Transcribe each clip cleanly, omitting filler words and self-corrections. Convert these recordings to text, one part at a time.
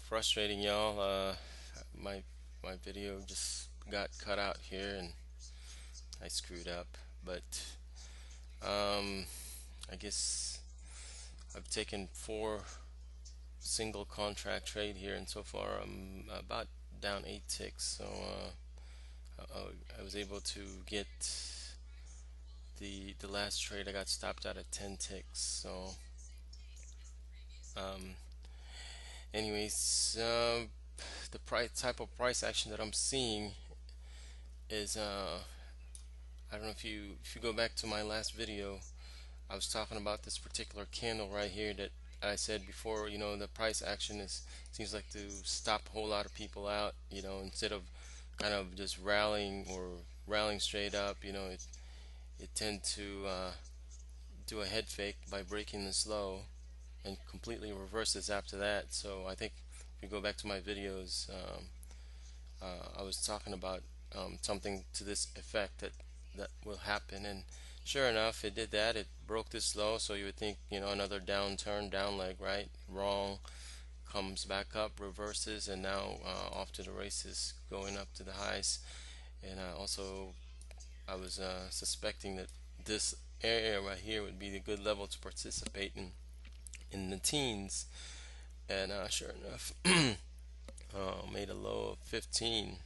Frustrating, y'all. My my video just got cut out here, and I screwed up. But um, I guess I've taken 4 single contract trade here, and so far I'm about down 8 ticks. So I was able to get the last trade. I got stopped out at 10 ticks. So um, anyways, the price type of price action that I'm seeing is I don't know if you go back to my last video, I was talking about this particular candle right here that I said before. The price action is seems like to stop a whole lot of people out. Instead of kind of just rallying or rallying straight up, it tend to do a head fake by breaking this low and completely reverses after that. So I think if you go back to my videos, I was talking about something to this effect that will happen, and sure enough, it did that. It broke this low, so you would think, another downturn, down leg, right? Wrong. Comes back up, reverses, and now off to the races, going up to the highs. And also, I was suspecting that this area right here would be a good level to participate in the teens, and sure enough, made a low of 15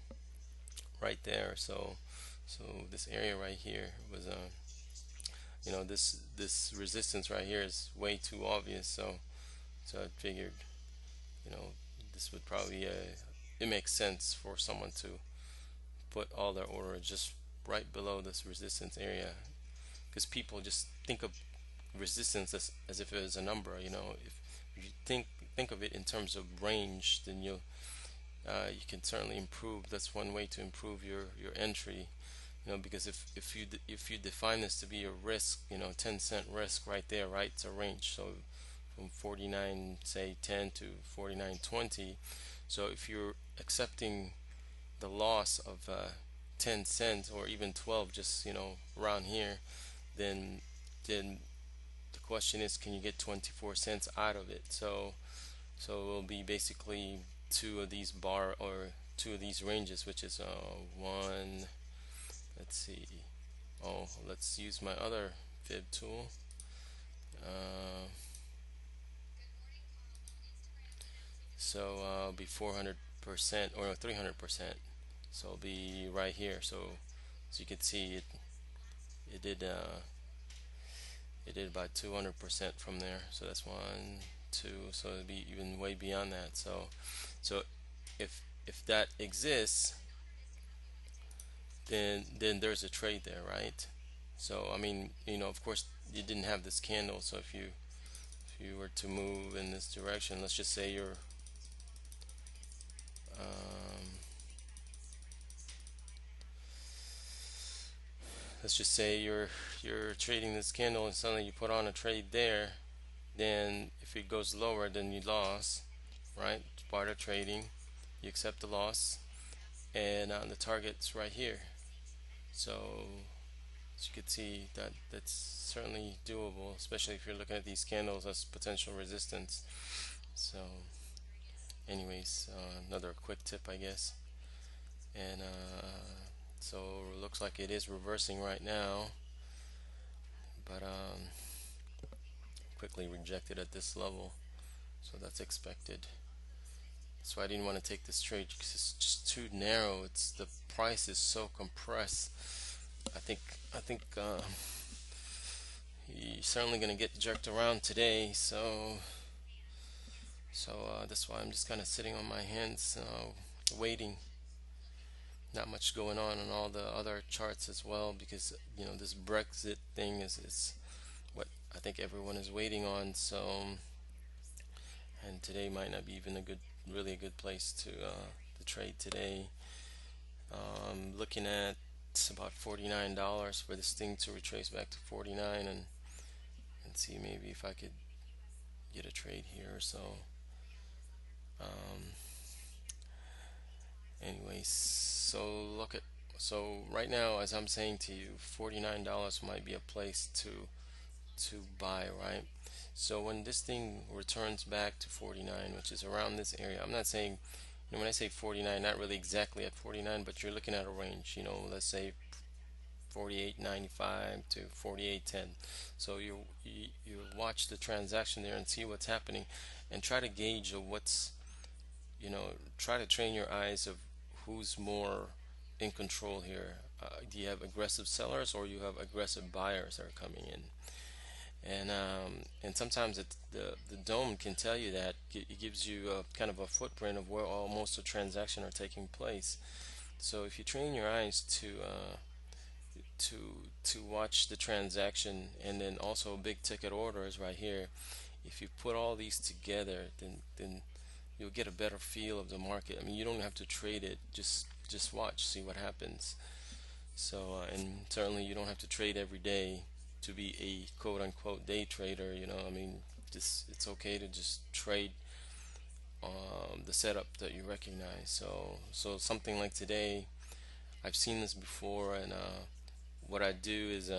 right there. So this area right here was this resistance right here is way too obvious. So I figured, you know this would probably it makes sense for someone to put all their order just right below this resistance area, because people just think of resistance as if it is a number. If you think of it in terms of range, then you can certainly improve. That's one way to improve your entry. Because if you define this to be a risk, 10-cent risk right there, right? It's a range. So from 49, say 10 to 49.20. So if you're accepting the loss of 10 cents or even 12, just around here, then the question is, can you get 24 cents out of it? So it will be basically two of these two of these ranges, which is one. Let's see. Oh, let's use my other fib tool. So be 400% or 300%. So it'll be right here. So you can see it did it did about 200% from there. So that's one, two. So it'd be even way beyond that. So if that exists, then there's a trade there, right? So I mean, of course, you didn't have this candle. So if you were to move in this direction, let's just say um, you're trading this candle, and suddenly you put on a trade there. Then if it goes lower, then you lost, right? It's part of trading. You accept the loss, and the target's right here. So as you can see, that's certainly doable, especially if you're looking at these candles as potential resistance. So anyways, another quick tip, I guess. And so it looks like it is reversing right now, but quickly rejected at this level, so that's expected. So I didn't want to take this trade because it's just too narrow. The price is so compressed. I think he's certainly going to get jerked around today. So that's why I'm just kind of sitting on my hands, waiting. Not much going on all the other charts as well, because this Brexit thing is what I think everyone is waiting on. So, and today might not be even really a good place to trade today. Looking at about $49 for this thing to retrace back to 49, and see maybe if I could get a trade here or so. Um, Anyways, so right now, as I'm saying to you, $49 might be a place to to buy, right? So when this thing returns back to 49, which is around this area, I'm not saying, when I say 49, not really exactly at 49, but you're looking at a range, let's say 48.95 to 48.10. So you watch the transaction there and see what's happening, and try to gauge of what's, try to train your eyes of who's more in control here. Do you have aggressive sellers or you have aggressive buyers that are coming in? And sometimes the dome can tell you that. It gives you a kind of a footprint of where all most of the transactions are taking place. So if you train your eyes to to watch the transaction, and then also big ticket orders right here, if you put all these together, then you'll get a better feel of the market. I mean, you don't have to trade it, just watch, see what happens. So and certainly you don't have to trade every day to be a quote unquote day trader. I mean, just it's okay to just trade the setup that you recognize. So something like today, I've seen this before, and what I do is,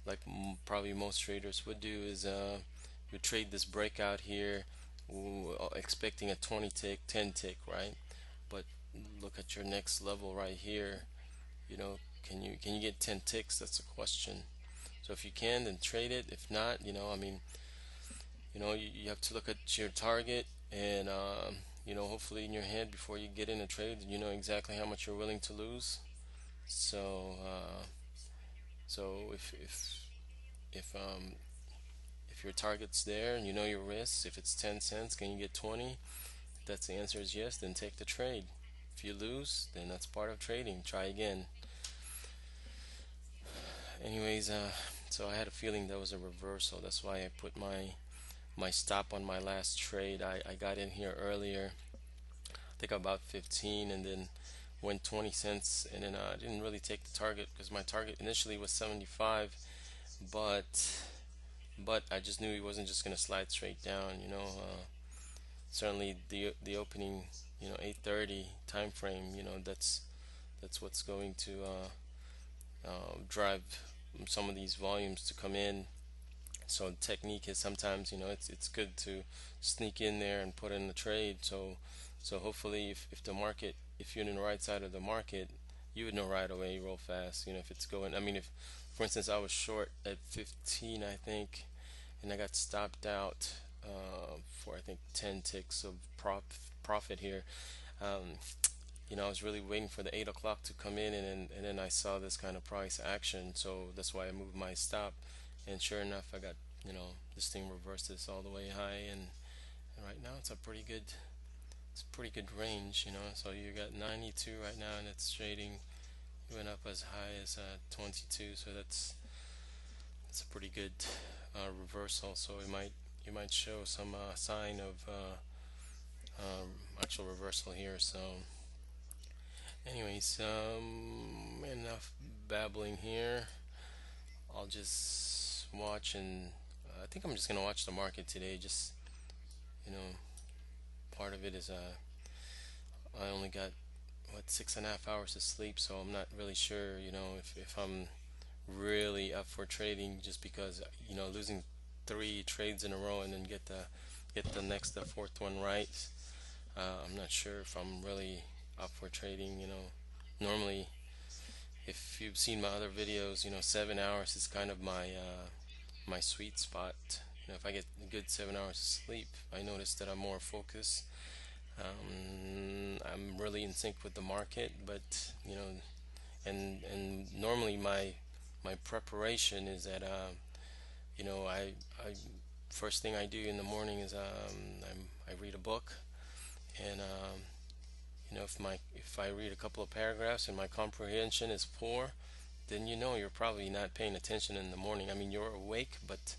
like probably most traders would do, is you trade this breakout here, expecting a 20 tick, 10 tick, right? But look at your next level right here. Can you get 10 ticks? That's a question. So if you can, then trade it. If not, I mean, you have to look at your target, and hopefully in your head before you get in a trade, you know exactly how much you're willing to lose. So so if your target's there and you know your risks, if it's 10 cents, can you get 20? If that's the answer is yes, then take the trade. If you lose, then that's part of trading. Try again. Anyways, so I had a feeling that was a reversal. That's why I put my stop on my last trade. I got in here earlier, I think about 15, and then went 20 cents, and then I didn't really take the target because my target initially was 75, but I just knew he wasn't just going to slide straight down. Certainly the opening, 8:30 time frame, that's what's going to drive some of these volumes to come in. So the technique is sometimes, it's good to sneak in there and put in the trade. So hopefully, if the market, if you're in the right side of the market, you would know right away real fast. If it's going. I mean, if for instance I was short at 15, I think, and I got stopped out for I think 10 ticks of profit here. Um, I was really waiting for the 8 o'clock to come in, and then I saw this kind of price action, so that's why I moved my stop. And sure enough, I got, this thing reversed this all the way high, and right now it's a pretty good range. So you got 92 right now, and it's trading. It went up as high as 22, so that's a pretty good reversal. So you might show some sign of actual reversal here. So anyways, enough babbling here. I'll just watch, and I think I'm just gonna watch the market today. Just, part of it is I only got, what, 6.5 hours of sleep, so I'm not really sure, if I'm really up for trading, just because, losing 3 trades in a row and then get the next, the fourth one right. I'm not sure if I'm really up for trading. Normally, if you've seen my other videos, 7 hours is kind of my sweet spot. If I get a good 7 hours of sleep, I notice that I'm more focused. I'm really in sync with the market, but and normally my preparation is that I first thing I do in the morning is I read a book, and if I read a couple of paragraphs and my comprehension is poor, then you're probably not paying attention in the morning. I mean, you're awake, but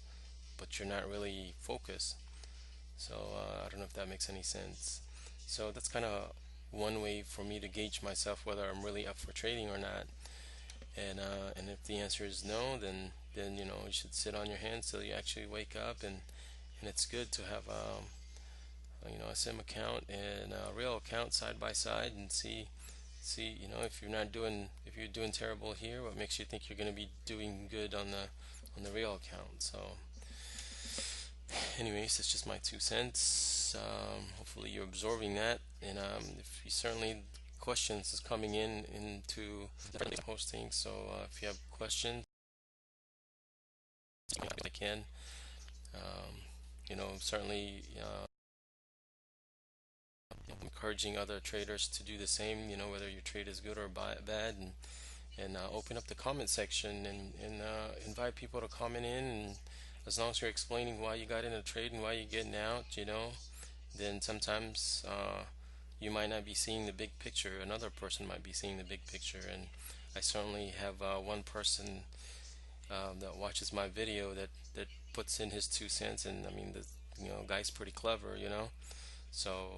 you're not really focused. So I don't know if that makes any sense. So that's kind of one way for me to gauge myself whether I'm really up for trading or not. And if the answer is no, then you should sit on your hands till you actually wake up, and it's good to have a sim account and a real account side by side, and see if you're doing terrible here, what makes you think you're going to be doing good on on the real account. So anyways, it's just my 2 cents. Hopefully you're absorbing that, and if you certainly questions is coming in into hosting. So if you have questions, I can. Um, certainly encouraging other traders to do the same. Whether your trade is good or bad, and open up the comment section and invite people to comment in. And as long as you're explaining why you got in a trade and why you're getting out, then sometimes you might not be seeing the big picture. Another person might be seeing the big picture. And I certainly have one person that watches my video that puts in his 2 cents, and I mean, the guy's pretty clever. So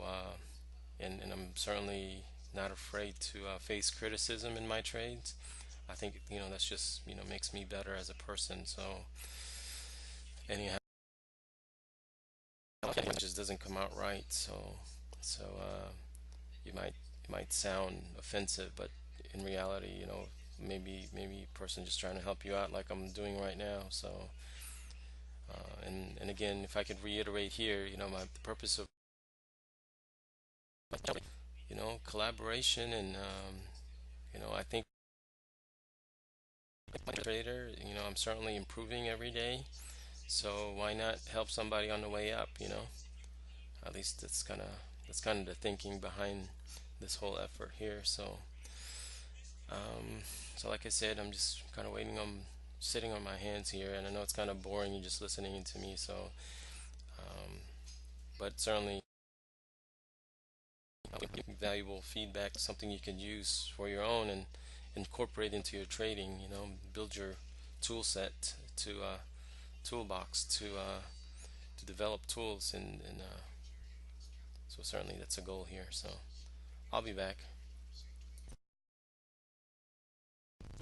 and I'm certainly not afraid to face criticism in my trades. I think that's just makes me better as a person. So anyhow, it just doesn't come out right. So you might sound offensive, but in reality, maybe a person just trying to help you out, like I'm doing right now. So and again, if I could reiterate here, the purpose of collaboration, and I think trader, I'm certainly improving every day. So why not help somebody on the way up? At least that's kind of the thinking behind this whole effort here. Um, so like I said, I'm just kind of sitting on my hands here, and I know it's kind of boring you just listening to me. So, but certainly valuable feedback, something you can use for your own and incorporate into your trading. Build your tool set toolbox to develop tools, and so certainly that's a goal here. So I'll be back.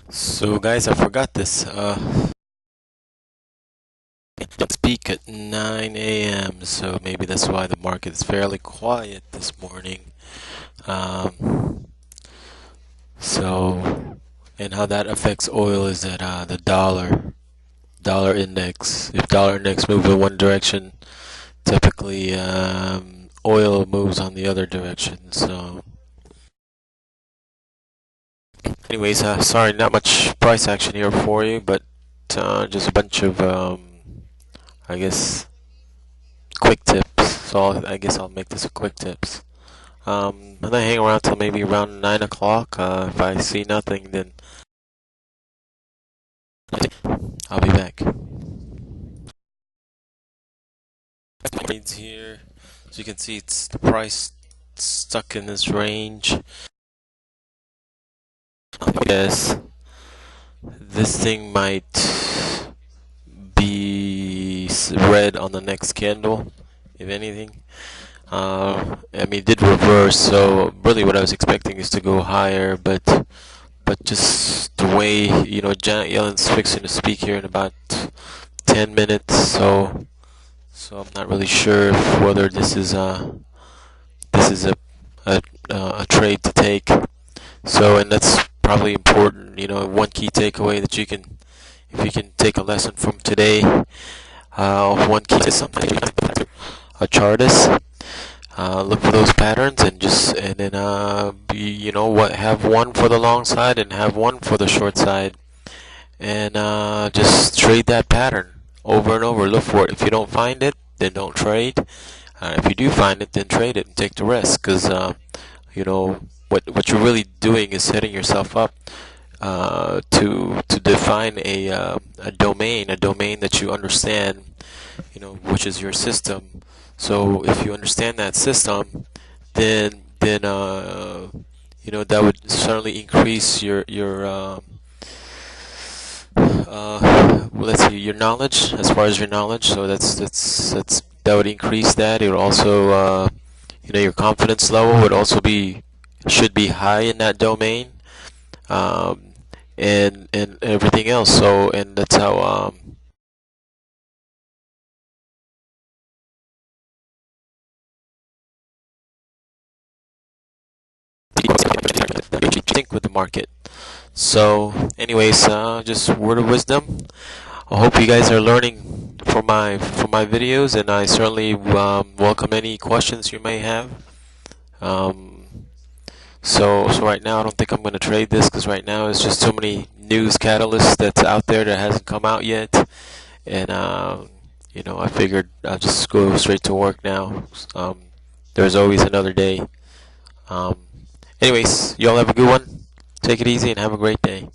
So guys, I forgot this. Speak at 9 a.m. So maybe that's why the market is fairly quiet this morning. So, and how that affects oil is that the dollar index. If dollar index moves in one direction, typically oil moves on the other direction. So anyways, sorry, not much price action here for you, but just a bunch of I guess quick tips. So I guess I'll make this a quick tips. I'm gonna hang around till maybe around 9 o'clock. If I see nothing, then I'll be back. Trades here, so you can see it's the price stuck in this range. Yes, this thing might be red on the next candle, if anything. I mean, it did reverse, so really what I was expecting is to go higher, but just the way, Janet Yellen's fixing to speak here in about 10 minutes, so I'm not really sure whether this is a trade to take. So, and that's probably important, one key takeaway that if you can take a lesson from today, one key is something a chartist. Look for those patterns and then have one for the long side and have one for the short side, and just trade that pattern over and over. Look for it. If you don't find it, then don't trade. If you do find it, then trade it and take the risk, because what you're really doing is setting yourself up to define a domain that you understand, which is your system. So if you understand that system, then that would certainly increase your let's see, your knowledge, as far as your knowledge. So that would increase that. It would also your confidence level should be high in that domain, and everything else. So, and that's how think with the market. So anyways, just word of wisdom. I hope you guys are learning from my videos, and I certainly welcome any questions you may have. Um, so right now I don't think I'm going to trade this, because right now it's just so many news catalysts that's out there that hasn't come out yet, and you know, I figured I'll just go straight to work now. There's always another day. Um, Anyways, y'all have a good one. Take it easy and have a great day.